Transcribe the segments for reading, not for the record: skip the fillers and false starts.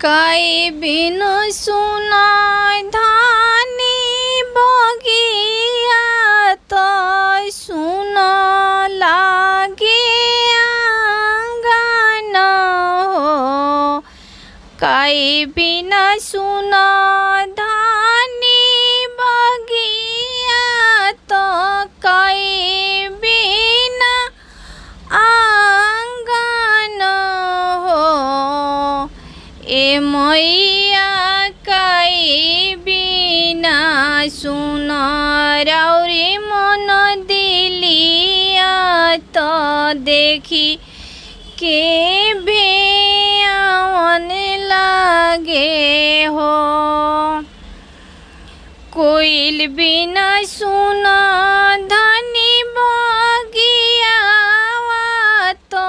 काई बिन सुनाय धानी बगिया तो सुन लागे आंगन हो। काई बिन सुन धानी बगिया तो काई बिन आंगन हो। ए मैया काई बिना सुन राउरी मन दिलिया तो देखी के भेवन लागे हो। कोइल बिना सुन धनी बगिया तो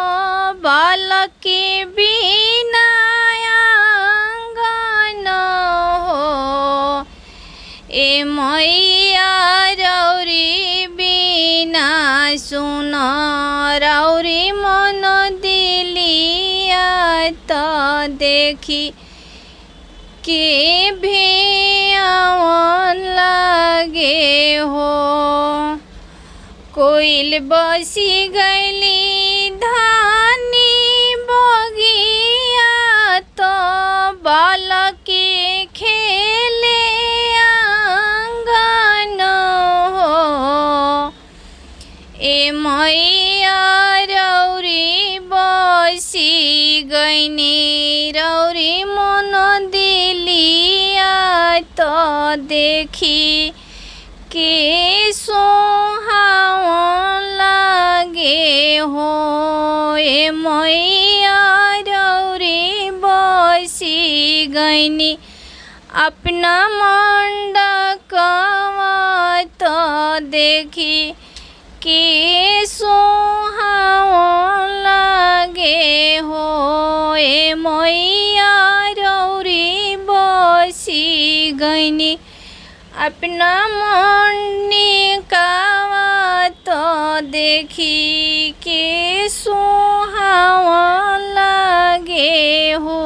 बालक बिना आंगन हो। ए मैया राउरी बिना सुन राउरी मन दिलिया तो देखी के भेवन लागे हो। कोइल बसी गईली धानी बगिया तो बालक खेले आंगन हो। ए मैया राउरी बसी गईनी राउरी मन दिलिया तो देखी के सोहावन लागे हो। ए मैया राउरी बसी गईनी अपना मंडकवा तो देखी के सोहावन लागे हो। ए मैया राउरी बसी गईनी अपना मंडकवा तो देखी के सोहावन लागे हो।